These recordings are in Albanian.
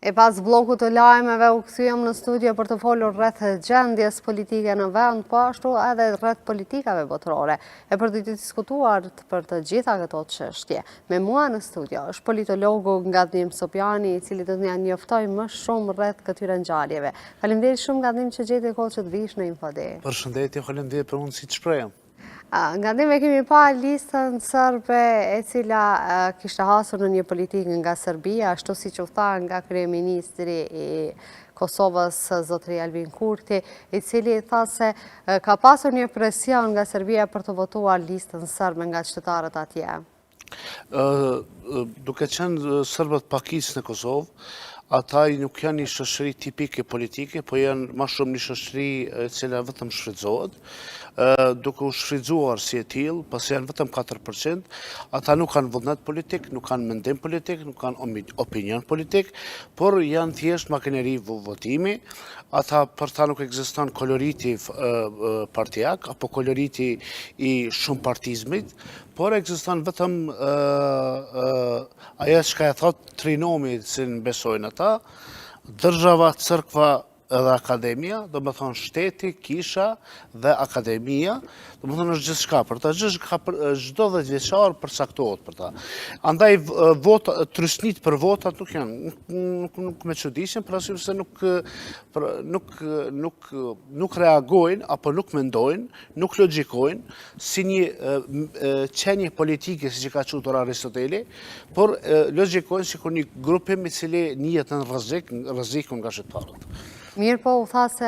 E pas blokut të lajmeve u kthyem në studio për të folur rreth gjendjes politike në vend, po ashtu edhe rreth politikave botërore, e për të diskutuar për të gjitha këto çështje. Me mua në studio është politologu Ngadnim Sopjani, i cili do t'na njoftoj më shumë rreth këtyre ngjarjeve. Faleminderit shumë Ngadnim që gjeti kohë që të vish në Infode. Përshëndetje, faleminderit për mundësi të shprehem. Ngadnim, e kemi pa listën sërbe e cila kishte hasur në një politikë nga Serbia, ashtu si që tha nga kryeministri i Kosovës, zotëri Albin Kurti, i cili tha se ka pasur një presion nga Serbia për të votuar listën sërbe nga qytetarët atje. Duke qenë sërbët pakicë në Kosovë, ata nuk janë një shoqëri tipike politike, po janë më shumë një shoqëri e cila vetëm shfrytëzohet. Duke u shfrytzuar si e tillë, pasi janë vetëm 4%, ata nuk kanë vullnet politik, nuk kanë mendim politik, nuk kanë opinion politik, por janë thjesht makineri votimi. Ata për ta nuk ekziston koloriti partijak apo koloriti i shumëpartizmit, por ekziston vetëm ajo që e thot trinomi që në besojnë ata, država, crkva edhe akademia, do më thonë shteti, kisha dhe akademia, do më thonë është gjithçka për ta, çdo 10 vjeçar përcaktohet për ta. Andaj trysnit për votat nuk janë, nuk me çuditshëm, për arsye se nuk reagojnë apo nuk mendojnë, nuk logjikojnë si një qenie politike siç e ka quajtur Aristoteli, por logjikojnë sikur një grupim i cili njihet në rreziku nga shqiptarët. Mirë, po u tha se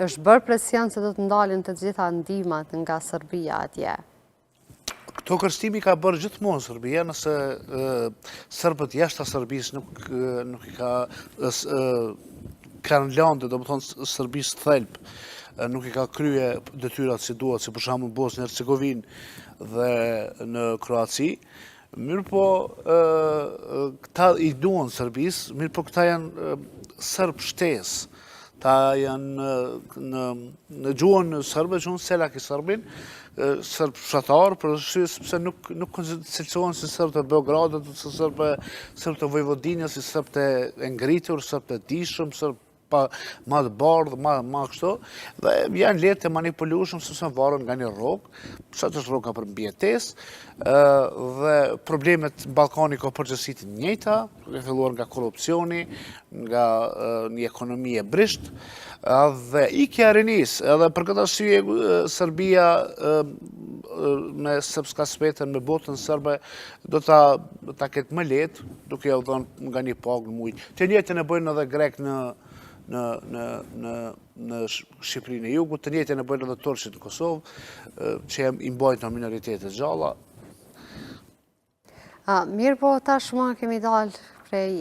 është bërë presion se do të ndalin të gjitha ndihmat nga Serbia atje. Këto kërstimi ka bërë gjithmonë Serbia, nëse serbët jashtë Serbisë nuk i kanë lëndë, do të thonë Serbisë thelb, nuk i ka krye detyrat si duhet, si për shembull Bosnjë Hercegovinë dhe në Kroaci. Mirë po, këta i duan Serbisë, mirë po këta janë sërbë shtesë. Ta janë në gjuhën sërbe, gjuhën selak i sërbin, sërbë fshatarë, për sepse nuk cilësohen si sërbë të Beogradit, si sërbë të Vojvodinës, si sërbë të ngritur, sërbë të dishëm, sërbë ma të bardhë, ma kështu, dhe janë letë të manipulueshëm sepse varen nga një rrogë, sa të është rroga për mbijetesë, dhe problemet në Ballkani ka përgjithësi të njëjta, duke filluar nga korrupsioni, nga një ekonomi e brisht, dhe ikja e rinisë, edhe për këtë arsye Serbia me srpska spetën, me botën sërbe, do ta ketë më lehtë, duke u dhënë nga një pagë në mujt. Të njëjtën e bëjnë edhe grek në Shqipërinë e Jugut, të njëjtën e bëjnë edhe turqit në Kosovë, që i mbajnë në minoritetet gjalla. Mirë, po tashmë kemi dalë prej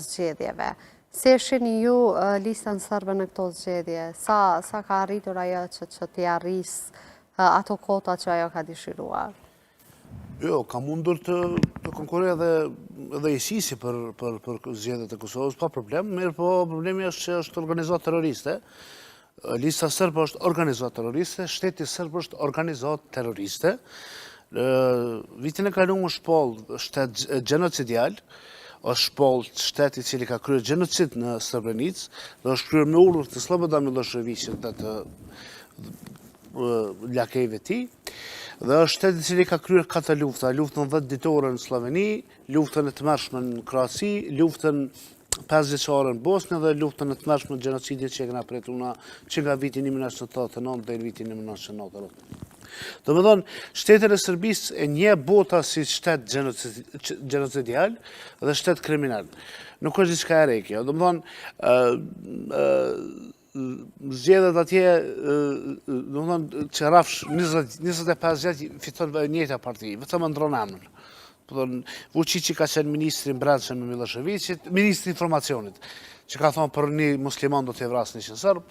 zgjedhjeve. Si e shihni ju listën sërbe në këto zgjedhje? Sa ka arritur ajo që t'i arris ato kota që ajo ka dëshiruar? Jo, ka mundur të konkurrojë edhe ISIS-i për zgjedhjet e Kosovës, pa problem, mirë po problemi është që është organizatë terroriste. Lista sërbe është organizatë terroriste, shteti sërbe është organizatë terroriste. Vitin e kaluar është shpoll shtet genocidial, është shpoll shteti i cili ka kryer genocid në Srebrenicë, dhe është kryer me urdhër të Slobodan Miloševićit dhe të lakejve tij. Dhe është shteti i cili ka kryer 4 lufta, luftën 10 ditore në Sloveni, luftën e tmerrshme në Kroaci, luftën 5 vjeçare në Bosnjë dhe luftën e tmerrshme në genocidit që e kena përjetuar që nga viti 1989 deri në vitin 1990. Do të thonë, shtetin e Serbisë e njeh bota si shtet genocidial dhe shtet kriminal. Nuk është diçka e re kjo. Do të thonë, zgjedhjet atje, do të thonë që rrafsh 25 vjet fiton njëjta parti, vetëm ndron emrin. Do të thonë, Vučići ka qenë ministri i brendshëm me Miloševićit, ministri i informacionit, që ka thonë për një musliman do të vrasë 100 serb.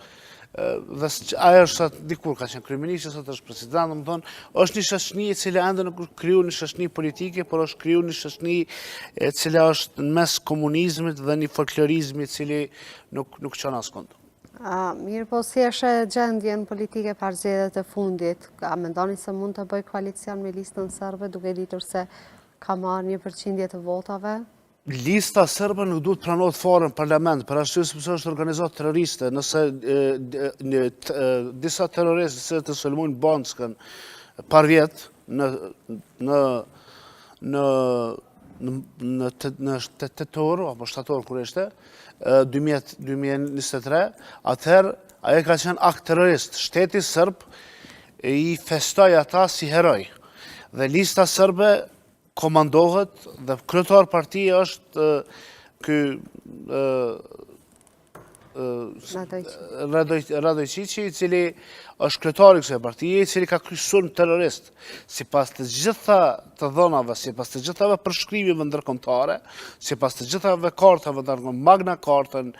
Dhe ajo është dikur ka qenë kryeminist, sot është president, do të thonë, është një shoqëni e cila ende nuk kriju një shoqëni politike, por është kriju një shoqëni e cila është në mes komunizmit dhe një folklorizmi i cili nuk çon askund. Mirë, po si është gjendjen politike pas zgjedhjeve të fundit? A mendoni se mund të bëj koalicion me listën sërbe duke ditur se ka marrë 1% të votave? lista sërbe nuk duhet pranohet fare në parlament, për arsye sepse është organizatë terroriste, nëse disa terroristë se të sulmojnë Bonskën par vjet në tetor apo shtator kur ishte 2023, atëherë ajo ka qenë akt terrorist. Shteti sërb i festoi ata si heroj. Dhe lista sërbe komandohet dhe kryetar partia është ky Radojqiqi, i cili është kryetari i kësaj partie, i cili ka kryer sulm terrorist. Sipas të gjitha të dhënave, sipas të gjithave përshkrimjeve ndërkombëtare, sipas të gjithave kartave ndërkombëtare, Magna Cartën,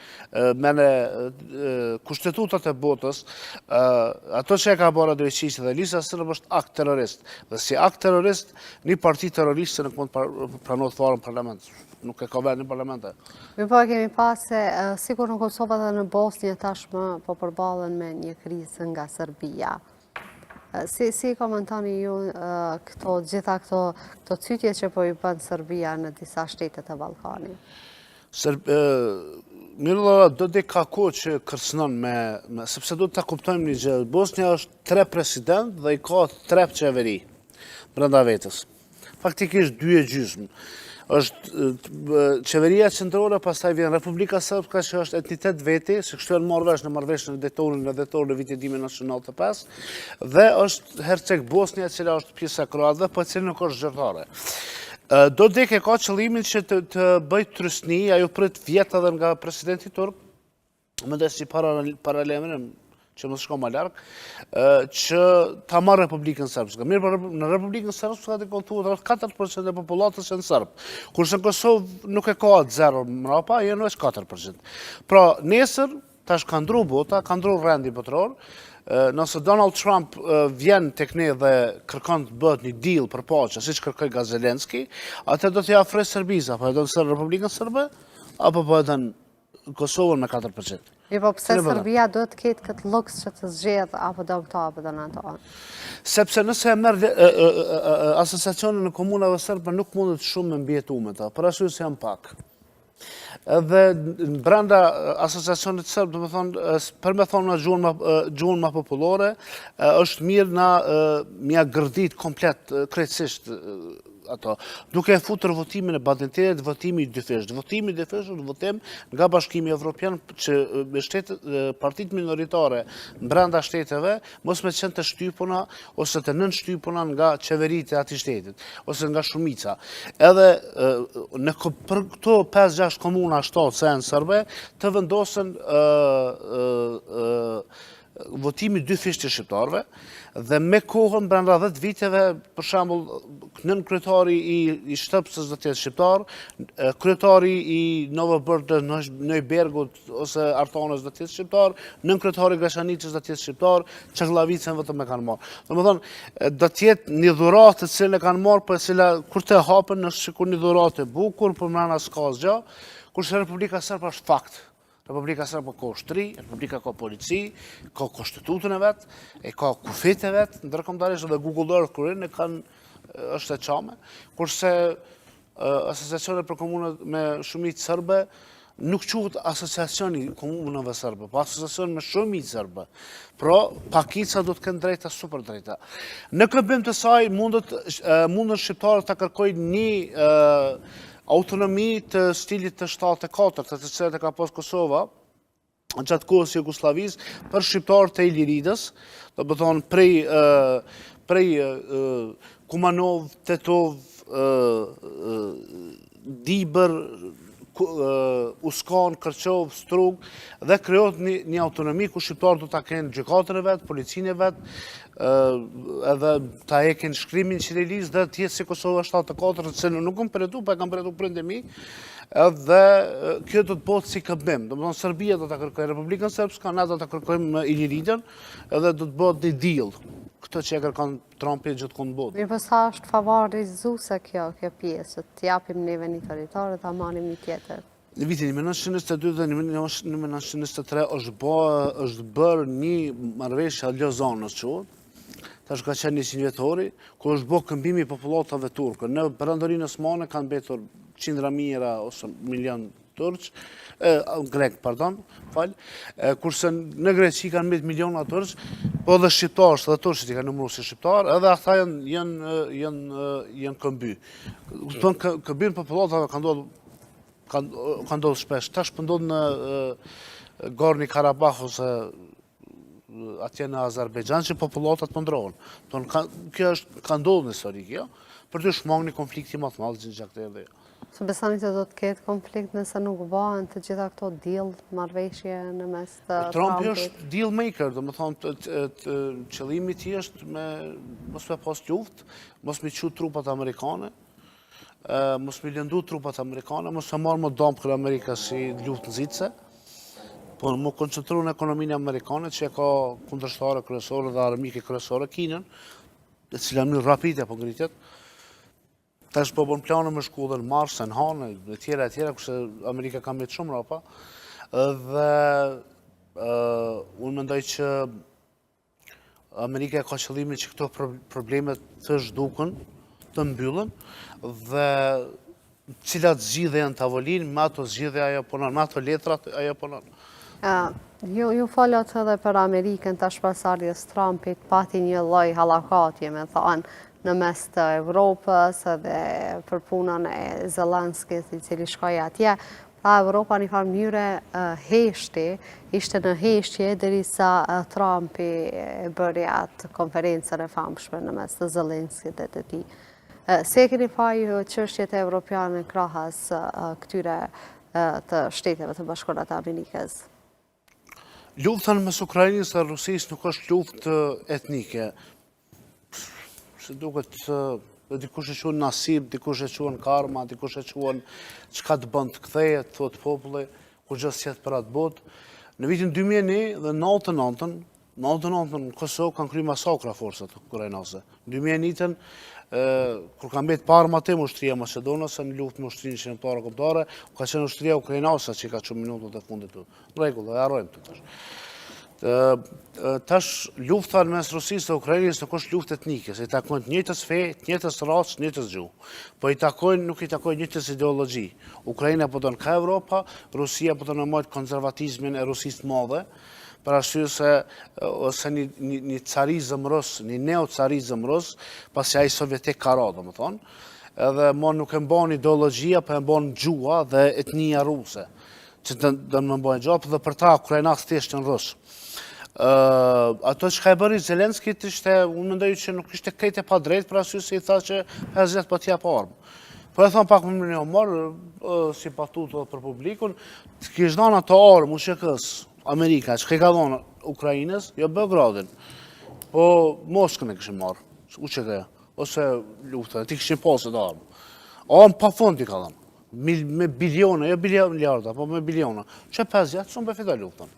me kushtetutat e botës, ato që e ka bërë Radojqiqi dhe lista sërbe është akt terrorist. Dhe si akt terrorist, një parti terroriste nuk mund të pranohet fare në parlament. Nuk e ka vend në parlamente. Mi po kemi pas se sikur në Kosovë dhe në Bosnjë tashmë po përballen me një krizë nga Serbia. Si komentoni ju gjitha këto cytje që po i bën Serbia në disa shtete të Ballkanit? Mirë, do të ka kohë që kërcënon sepse do të kuptojmë një gjë. Bosnja është 3 president dhe i ka 3 qeveri brenda vetës. Faktikisht 2,5. Është qeveria qendrore, pastaj vjen Republika Srpska që është entitet veti, se kështu janë marrë vesh në marrëveshjen e dhetorit në vitin 1995, dhe është Herceg Bosnia, e cila është pjesë e kroatëve, po e cila nuk është zyrtare. Dodik e ka qëllimin që të bëj trysni, ajo prit vjet edhe nga presidenti turk, mendoj si paralajmërim që mos shko më larg, që ta marrë Republikën Srpske. Mirë, në Republikën Srpske ka kontuar 4% e popullatës janë serb. Kurse në Kosovë nuk e ka 0 mrapa, janë veç 4%. Pra, nesër tash ka ndru bota, ka ndru rendi botror. Nëse Donald Trump vjen tek ne dhe kërkon të bëhet një deal për paqe, siç kërkoi nga Zelenski, atë do t'i afroj Serbisë, apo e do të Republikën Serbe, apo po e don Kosovën me 4%. Po pse Serbia do të ketë këtë luks që të zgjedh apo do këto apo do ato? Sepse nëse e merr asociacionin e komunave serbe nuk mundet shumë me mbijetuar ta, për arsye se janë pak. Edhe brenda asociacionit serb, do të thonë, për me thonë në gjuhën më popullore, është mirë na mja gërdit komplet krejtësisht ato, duke e futur votimin e badinterit, votimi i dyfishtë. Votimi i dyfishtë është votim nga Bashkimi Evropian që partitë minoritare brenda shteteve mos me qenë të shtypuna ose të nën shtypuna nga qeveritë e atij shtetit, ose nga shumica. Edhe për këto 5-6 komuna 7 se janë serbe, të vendosen votimi dyfisht të shqiptarëve, dhe me kohën brenda 10 viteve, për shembull, nën kryetari i Shtëpsës do të jetë shqiptar, kryetari i Novobërd Neubergut ose Artonës do të jetë shqiptar, nën kryetari i Graçanicës do të jetë shqiptar, Çaklavicën vetëm e kanë marrë. Domethënë, do të jetë një dhuratë të cilën e kanë marrë, por e cila kur të hapen është sikur një dhuratë e bukur, por mbrana s'ka asgjë, kurse Republika Serbe është fakt. Republika Serbe ka ushtri, Republika ka polici, ka konstitutën e vetë, e ka kufit e vetë, ndërkombëtarisht edhe Google Earth kurin e kanë është e çame, kurse asociacione për komunat me shumicë serbe nuk quhet asociacioni komunave serbe, po asociacion me shumicë serbe. Pra, pakica do të kenë drejta super drejta. Në këmbim të saj mundën shqiptarët të kërkojnë një autonomi të stilit të 74, të cilat e ka pas Kosova, gjatë kohës Jugosllavisë, për shqiptarët e Iliridës, do të thonë prej Kumanov, Tetov, Dibër, Uskan, Kërqov, Strug, dhe krijohet një autonomi ku shqiptarët do ta kenë gjykatën e vet, policinë e vet, edhe ta hekin shkrimin qirilisë dhe të jetë si Kosova 74, se nuk kam përjetu, pa e kam përjetu prindë mi, edhe kjo do të bëhet si këmbim. Domethënë Serbia do ta kërkojë Republikën Srpske, ne do ta kërkojmë Iliridën, edhe do të bëhet një deal. Këtë që e kërkon Trumpi gjithmonë botë. Mirë, po sa është favorizuese kjo pjesë, të japim neve një territor dhe ta marrim një tjetër? Në vitin 1992 dhe 1993 është bërë një marrëveshje Lozanës quhet, tash ka qenë 100 vjetori, ku është bërë këmbimi i popullatave turke. Në Perandorinë Osmane kanë mbetur qindra mijëra ose milion turq, grek, pardon, kurse në Greqi kanë 10 miliona turq, po dhe shqiptarës dhe turqët i kanë numëruar si shqiptarë, edhe ata janë këmby. Këmbyn popullatave ka ndodhur shpesh. Tash po ndodh në Gorni Karabakh ose atje në Azerbejxhan që popullatat po ndrohen. Kjo ka ndodhur në histori kjo, për të shmangë një konflikti më të madh gjatë edhe. Së besani që do të ketë konflikt nëse nuk bëhen të gjitha këto deal, marrëveshje në mes të Trumpi është deal maker, do më thonë qëllimi i tij është me mos me pas luftë, mos me çu trupat amerikane, mos me lëndu trupat amerikane, mos me marrë më dëmë për Amerika si luftë nxitse, po më koncentru në ekonominë amerikane që ka kundërshtare kryesore dhe armike kryesore Kinën, e cila në rapide po ngritet. Tash po bën plane me shku dhe në Mars, në Hanë, e tjera, kurse Amerika ka mbetë shumë rapa. Dhe unë mendoj që Amerika ka qëllimin që këto problemet të zhdukën, të mbyllen, dhe cilat zgjidhje janë tavolinë, me ato zgjidhje ajo punon, me ato letrat ajo punon. Ju folët edhe për Amerikën tash pas ardhjes Trumpit, pati një lloj hallakatje, me thënë, në mes të Evropës edhe për punën e Zelenskit i cili shkoi atje. Pra Evropa në një farë mënyre ishte në heshtje derisa Trumpi bëri atë konferencën e famshme në mes të Zelenskit dhe të tij. Se keni parë çështjet evropiane krahas këtyre të shteteve të bashkuara të Amerikës? Lufta mes Ukrainës dhe Rusisë nuk është luftë etnike. Se duket dikush e quhen nasib, dikush e quhen karma, dikush e quhen çka të bën të kthehet, thot populli, kur gjë s'jet për atë botë. Në vitin 2001 dhe 99 në Kosovë kanë kryer masakra forcat ukrainase. Në 2001 kur ka mbetë Parma ushtria Maqedonase në luftë me ushtrinë shqiptare kombëtare, ka qenë ushtria ukrainase që ka çuar minutat e fundit këtu. Në rregull, e harrojmë këtë tash. Tash lufta mes Rusisë dhe Ukrainës nuk është luftë etnike, se i takojnë të njëjtës fe, të njëjtës racë, të njëjtës gjuhë. Po nuk i takojnë njëjtës ideologji. Ukraina po don ka Evropa, Rusia po don të marrë konservatizmin e Rusisë të madhe, për arsye se një carizëm rus, një neocarizëm rus, pasi ai sovjetik ka ra, domethënë, edhe nuk e mban ideologjia, po e mban gjuha dhe etnia ruse, që do më mbajnë gjopë dhe për ta Ukrainas thjesht në rus. Ato që ka e bëri Zelenskit ishte, unë mendoj që nuk ishte krejt e pa drejt, për arsye se i tha që 50 po t'jap armë. Po e thonë pak më një marë, si patuto për publikun, të kishë dhënë ato armë USHK-s, Amerika, që ka dhënë Ukrainës, jo Beogradin, po Moskën e kishë marë, USHK-ja, ose luftën, ti kishin pasë të armë. Armë pa fund i ka dhënë, me biliona, jo miliarda, po me biliona. Që 50 s'u befita luftën.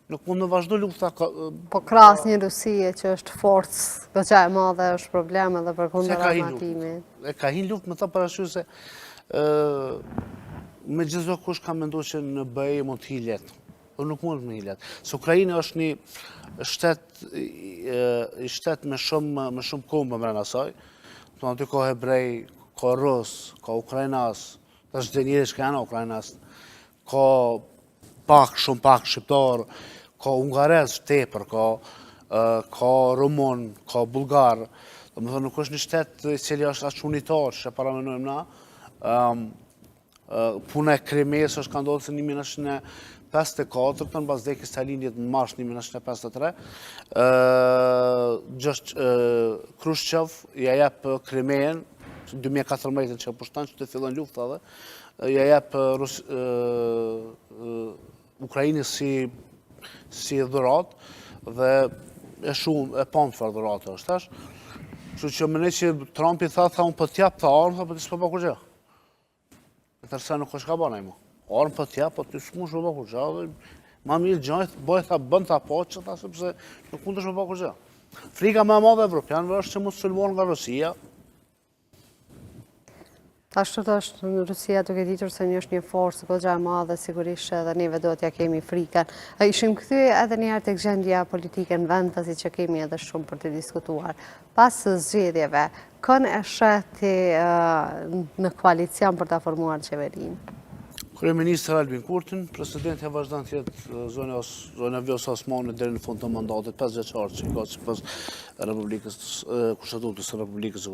Nuk mund në vazhdo lufta... Po krahas një Rusie që është forcë goxha e madhe, është problem edhe për kundër armatimit. E ka hin luftë me ta për arsye se me gjithë kush ka menduar që në BE mund të hilet. Po nuk mund të hilet. Se Ukraina është një shtet me shumë kombe brenda saj. Do aty ka hebrej, ka rus, ka ukrainas, tash dënjesh që janë ukrainas, ka shumë pak shqiptar, ka ungarez tepër, ka rumon, ka bulgar. Domethënë nuk është një shtet i cili është aq unitar që paramenojmë na. Puna e Krimes është ka ndodhur në 1954, në bazë vdekjes së Stalinit në mars 1953. Khrushchev ja jep Krimen 2014 që pushton që të fillon lufta dhe ja jep Ukrainës si dhurat dhe e shumë e pamfar dhuratë është tash. Kështu që më ne që Trumpi tha unë po t'jap të armë, po ti s'po bë kurrë. Tërsa nuk është ka bën ai më. Armë po t'jap, po ti s'mund të bë kurrë. Ma mirë gjajt, bën ta poçë ta sepse nuk mundesh të bë kurrë. Frika më e madhe e evropianëve është që mos sulmon nga Rusia. Ashtu është në Rusia duke ditur se një është një forcë goxha e madhe, sigurisht edhe neve do t'ja kemi frikën. Ishim kthyer edhe një herë tek gjendja politike në vend, pasi që kemi edhe shumë për të diskutuar. Pas zgjedhjeve, kën e sheti në koalicion për të formuar qeverinë? Kryeministri Albin Kurtin, presidenti e vazhdan të jetë zona Vjosa Osmani deri në fund të mandatit 5 vjeçar që ka sipas Republikës Kushtetues së Republikës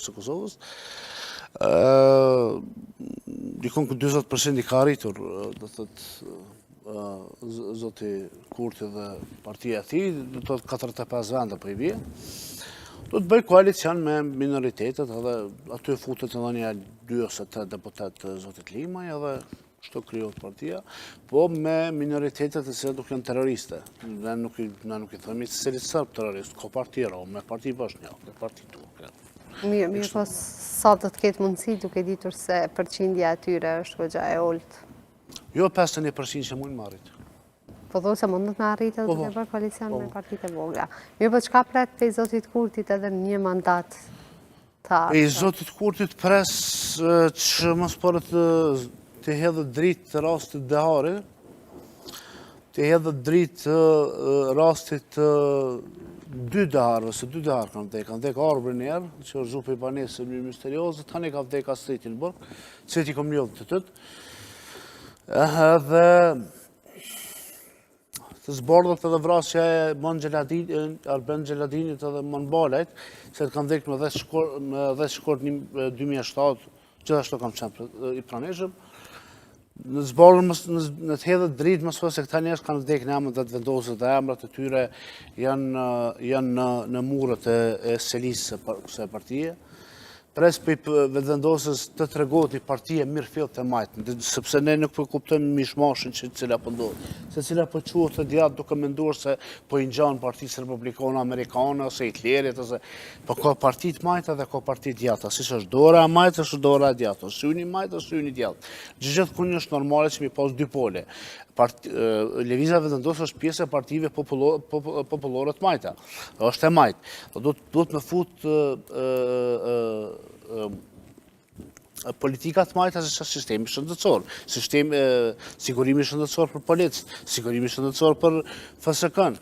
së Kosovës. Dikon ku 40% i ka arritur, do thotë zoti Kurti dhe partia e tij, do thotë 45 vende po i bie. Do të bëj koalicion me minoritetet, edhe aty futet edhe një 2 ose 3 deputet zotit Limaj, edhe kështu krijohet partia, po me minoritetet e cilat nuk janë terroriste. Ne nuk i themi secili serb terrorist, ka parti rom, me parti bosnjak, me parti turke. Mirë, po sa do të ketë mundësi duke ditur se përqindja e tyre është goxha e ulët? Jo 51% që mund marrit. Po do se mundet me arritë edhe duke bërë koalicion me partitë e vogla. Mirë, po çka pret prej zotit Kurtit edhe në një mandat të ardhshëm? Prej zotit Kurtit pres që mos porët të hedhë dritë të rastit Dehari, të hedhë dritë rastit 2 deharëve, se 2 deharë kanë vdek Arbër njerë, që është zhupi i banesë një misteriozë, tani ka vdek Astriti në Burg, citi kom njëllë të tëtë. Dhe të zbardhët edhe vrasja e Arben Gjeladinit edhe Mon Balajt, se të kanë vdek me 10 shkort 2007, gjithashtu kam qenë i praneshëm. Në zbardhën, në të hedhët dritë, mësë se këta njerëz kanë vdek në emrat dhe të vendosët dhe emrat e tyre janë në murët e selisë së partije. Pres për vendosës të tregohet një partije mirë fill të majtë, sepse ne nuk për kuptojmë mishmashin që cila për ndodhë. Se cila për quhet të djatë duke menduar se po i ngjanë partisë republikane amerikane, ose Hitlerit, ose po ka partit majta dhe ka partit djata. Si që është dora e majtë, është dora e djata. Syni majtë, është syni djatë. Gjithë kënë është normale që mi pas 2 pole. Lëvizja vendosë është pjesë e partive popullore të majta. Është e majtë. Duhet me fut politikat majta se sistemi shëndetësor, sigurimi shëndetësor për policët, sigurimi shëndetësor për FSK-n.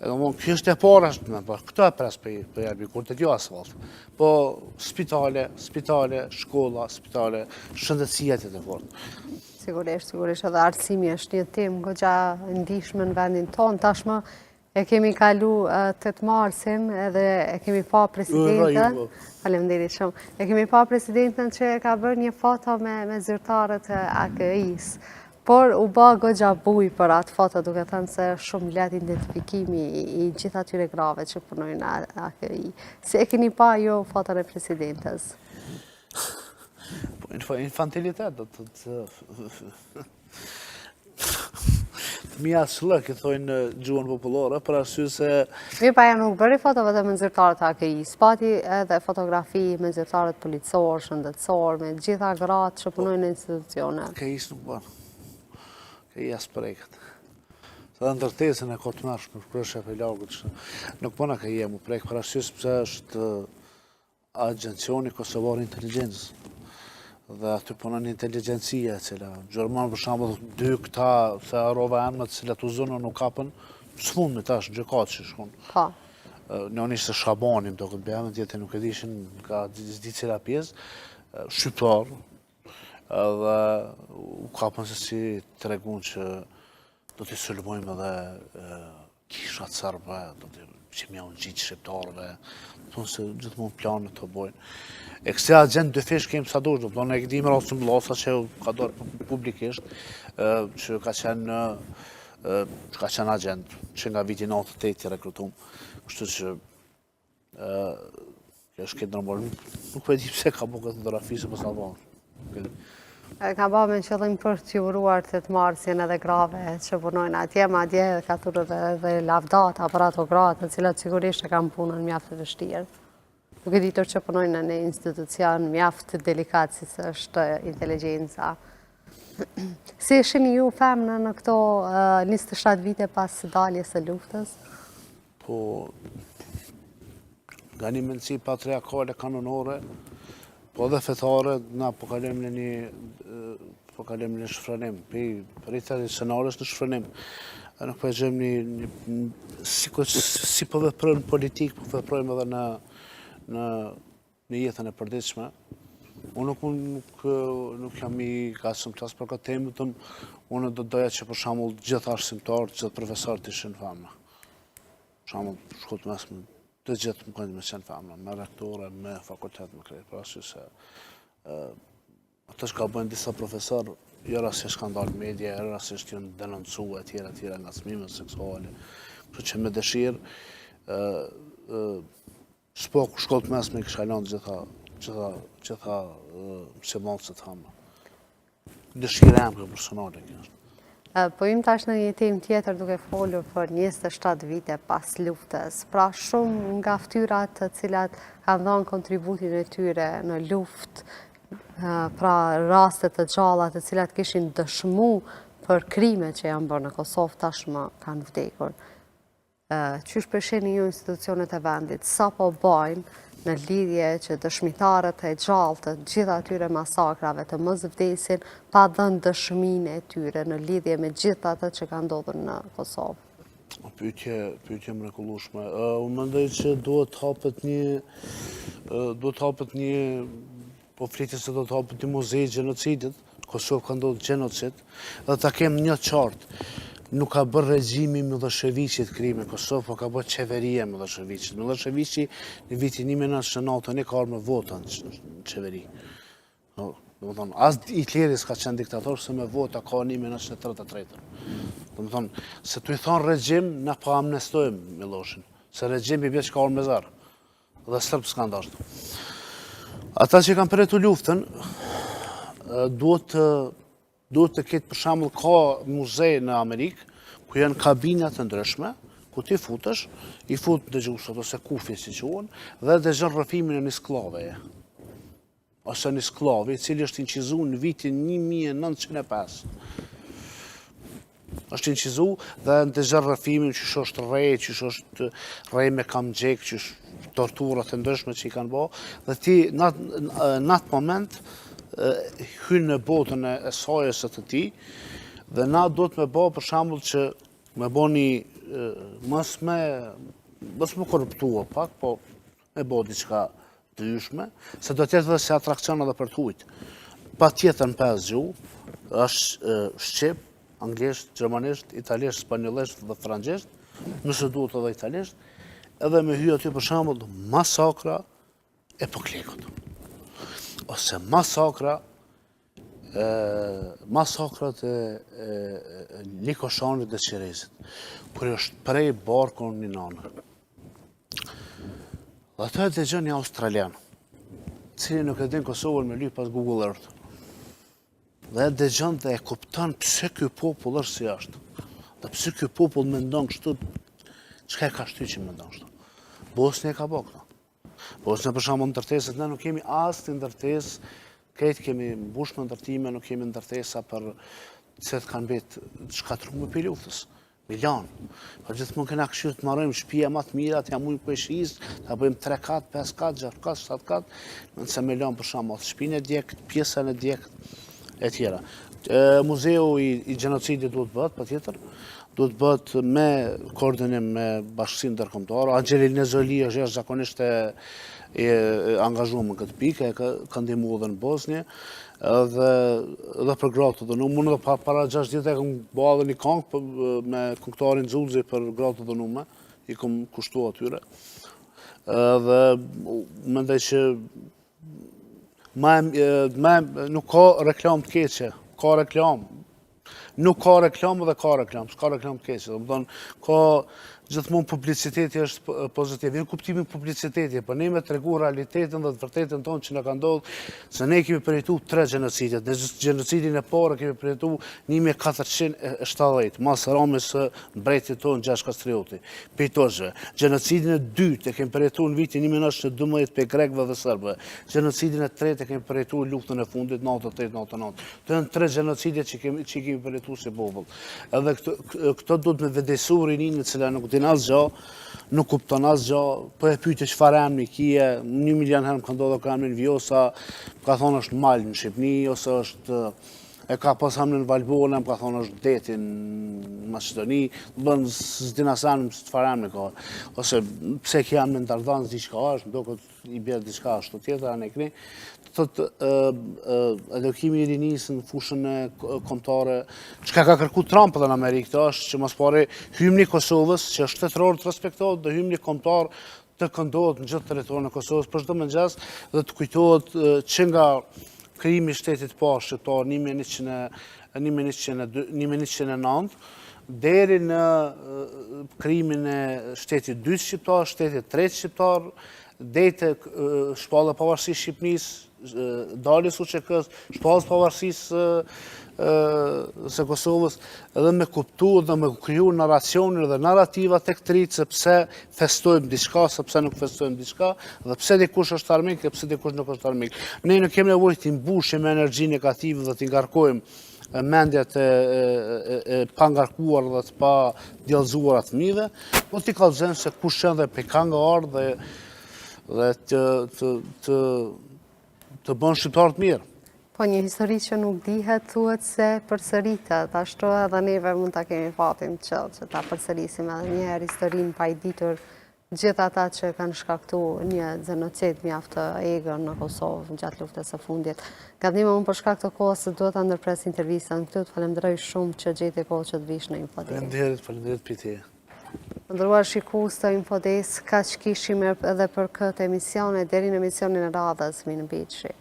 Kjo është e para, këto e pres për Albin Kurti, jo asfalt. Po spitale, shkolla, spitale, shëndetësia të të fortë. Sigurisht, edhe artësimi është një temë goxha e ndihshme në vendin tonë. Tashmë e kemi kalu 8 marsin edhe e kemi pa presidentën. Faleminderit shumë. E kemi pa presidentën që ka bërë një foto me zyrtarët e AKI-s. Por u ba goxha buj për atë foto, duke thënë se shumë let identifikimi i gjitha atyre grave që punojnë në AKI. Si e keni pa jo foton e presidentës? Infantilitet, do të mja slëk, i thojnë gjuhën popullore, për arsye se... Mirë pa nuk bëri foto vetëm me zyrtarët AKI, spati edhe fotografi me zyrtarët policor, shëndetësor, me gjitha gratë që punojnë në institucionet. AKI-s nuk bënë. AKI as preket. Se dhe ndërtesën e kotë mërsh, nuk përshë e fejlagët, nuk bënë AKI e mu prek, për arsye se është agencioni Kosovar Inteligencës. Dhe aty punon inteligencia, cila Gjerman për shambull 2 këta se arrova emët cilat u zonë nuk kapën, s'mund me tash gjëkatë që shkon. Ka. Në ishte Shabanim, do këtë bëjamën tjetë nuk e dishin ka di cila pjesë, shqiptar, dhe u kapën se si të regun që do t'i sulmojmë edhe kishat sërbe, që mja unë gjitë shqiptarve, thonë se gjithmonë planet të bojnë. E këse agent 2 fish kemë sa dush, do në e këdim rrasëm blasa që ka dorë publikisht, që ka qenë agent, që nga viti 98 i rekrutum. Kështu që kjo është këtë normal, nuk e di pse ka bu këtë fotografi se pas Albanë. Ka ba me qëllim për të uruar 8 marsin edhe grave që punojnë atje, ma atje ka turë dhe lavdat, aparatogratë, cilat sigurisht e kam punën mjaftë të vështirë. Duke ditur që punojnë në institucion mjaftë delikat si së është inteligenca. Si ishin ju femnë në këto 27 vite pas daljes së luftës? Po, nga një mendësi patriarkale kanonore, po dhe fetare, na po kalem në shfrenim, për i të scenarës në shfrenim. Nuk po e gjem si po veprojnë politik, po veprojnë edhe në në jetën e përditshme. Unë nuk jam i gatshëm të për këtë temë, unë do doja që për shembull gjithë arsimtarët, gjithë profesorët ishin femra. Për shembull, shkollë mesme, të gjithë më kanë me qenë femra, me rektore, me fakultet, me krejt, për arsye se ato që ka bëjnë disa profesorë, jo rastisht kanë dalë media, jo rastisht janë denoncuar etj. Ngacmime seksuale. Kështu që me dëshirë shkollët mesme i kisha lënë gjitha mësimdhënësit hamra. Dëshira jam personale kjo. Po im tash në një temë tjetër duke folur për 27 vite pas luftës. Pra shumë nga ftyrat të cilat kanë dhënë kontributin e tyre në luftë, pra rastet të gjalla të cilat kishin dëshmu për krimet që janë bërë në Kosovë tashmë kanë vdekur. Qysh përsheni ju institucionet e vendit, sa po bajnë në lidhje që dëshmitarët e gjallë të gjitha atyre masakrave të mos vdesin pa dhënë dëshminë e tyre në lidhje me gjitha ato që ka ndodhur në Kosovë? Pyetje mrekullueshme. Unë mendoj që duhet hapet një po flitet se do të hapet një muzej gjenocidit, Kosovë ka ndodhur gjenocid, dhe ta kem një qartë. Nuk ka bërë regjimi Miloševićit krime Kosovë, po ka bërë qeveria Miloševićit. Miloševići në vitin 1999 ka ardhur me vota në qeveri. As Hitleri s'ka qenë diktator, se me vota ka 1933. Se tu i thonë regjim, ne pa amnestojmë Miloshin. Se regjimi bje që ka orë me zarë. Dhe sërbë s'ka ndashtë. Ata që kanë përretu luftën, duhet të ketë për shembull ka muze në Amerikë, ku janë kabinat të ndryshme, ku ti futesh, i fut dëgjuesat ose kufi si quhen, dhe dëgjon rrëfimin e një skllaveje. Ose një skllavi, i cili është incizuar në vitin 1905. Është incizuar dhe dëgjon rrëfimin që është rrej, që është rrej me kamxhek, që është torturat e ndryshme që i kanë bërë, dhe ti në atë moment hynë në botën e sajës të ti, dhe na do të me bo për shembull që me bo një mos me korruptua pak, po me bo diçka të yshme, se do tjetë dhe se atrakcion edhe për të hujtë. Pa tjetër në 5 gjuhë, është shqip, anglisht, gjermanisht, italisht, spanjollisht dhe francesht, nëse duhet edhe italisht, edhe me hyj aty për shembull masakra e Poklekut. Ose masakrat e Likoshanit dhe Qerezit, kur është prej barkun një nanër. Dhe ato e dëgjon një australian, cili nuk e din Kosovën me lyp pas Google Earth. Dhe e dëgjon dhe e kupton pse ky popull është si është. Dhe pse ky popull mendon kështu, çka e ka shtyr që mendon kështu. Bosnia ka bërë këto. Bosnia për shembull ndërtesat, ne nuk kemi asnjë ndërtesë, këtë kemi mbush me ndërtime, nuk kemi ndërtesa për se të kanë betë shkatruar për luftës. Milion. Po gjithmonë kena këshirë të marrojmë shtëpia më të mira, të jam ujë peshis, ta bëjmë 3 kat, 5 kat, 6 kat, 7 kat, nëse milion për shembull shtëpinë e djegët, pjesën e djegët e tjera. Muzeu i gjenocidit duhet bëhet, patjetër. Duhet bëhet me koordinim me bashkësinë ndërkombëtare. Anxhelil Nezoli është jashtëzakonisht e angazhuar në këtë pikë, ka ndihmuar edhe në Bosnjë, edhe për gratë të dënuar. Unë edhe para 6 ditë kam bërë një këngë me këngëtarin Xulxhi për gratë të dënuar, i kam kushtuar atyre. Dhe mendoj që nuk ka reklam të keqe, ka reklam. Nuk ka reklam dhe ka reklam, s'ka reklam të keqe. Ka gjithmonë publiciteti është pozitiv. Në kuptimin publiciteti, për ne me tregu realitetin dhe të vërtetën tonë që në ka ndodhë, se ne kemi përjetu 3 gjenocidet. Në gjenocidin e parë kemi përjetu 1470, mas ramës së mbretit tonë Gjash Kastrioti, pejtoshve. Gjenocidin e 2 kemi përjetu në vitin 1912 për grekëve dhe sërbëve. Gjenocidin e 3 kemi përjetu luftën e fundit 98-99. Të janë 3 genocidet që kemi përjetu si popull. Edhe këto do të me vëdesur i një cila nuk din asgjë, nuk kupton asgjë, po e pyetje çfarë emri kije, 1 milion herë më ka ndodhur ka emrin Vjosa, ka thonë është mal në Shqipëni, ose është e ka pas emrin Valbona, më ka thonë është deti në Maqedoni, s'din as emrin çfarë emri ka, ose pse ke emrin Dardan, s'di çka është, do këtë i bjerë diçka ashtu tjetër, anë e këni, thotë edukimi i rinisë në fushën e kombëtare, çka ka kërku Trump edhe në Amerikë, të është që mos pare hymni Kosovës, që është shtetëror të respektohet, dhe hymni kombëtar të këndohet në gjithë territorin e Kosovës për çdo mëngjes dhe të kujtohet që nga krijimi i shtetit poshtë shqiptar 1909 deri në krijimin e shtetit dytë shqiptar, shtetit tretë shqiptar, deri te shpalla e pavarësisë së Shqipërisë, daljes UÇK-s, shpallës pavarësisë së Kosovës, edhe me kuptu dhe me kriju narracionin dhe narrativa tek trit se pse festojmë diçka, se pse nuk festojmë diçka, dhe pse dikush është armik dhe pse dikush nuk është armik. Ne nuk kemi nevojë të mbushim me energji negative dhe të ngarkojmë mendjet e pangarkuar dhe të pa djallëzuara të fëmijëve, po t'i kallëzojmë se kush janë dhe pe ka nga ardhë dhe të bën shqiptar të mirë. Po një histori që nuk dihet thuhet se përsëritet, ashtu edhe neve mund ta kemi fatin që ta përsërisim edhe një herë historinë pa i ditur gjithë ata që kanë shkaktuar një genocid mjaft të egër në Kosovë gjatë luftës së fundit. Gabim unë për shkak të kohës se duhet ta ndërpres intervistën këtu, të falenderoj shumë që gjeti kohë që të vish në Infodesk. Faleminderit piti. Ndëruar shikues të Infodesk, kaq kishim edhe për këtë emision, deri në emisionin e radhës, mi në biçi.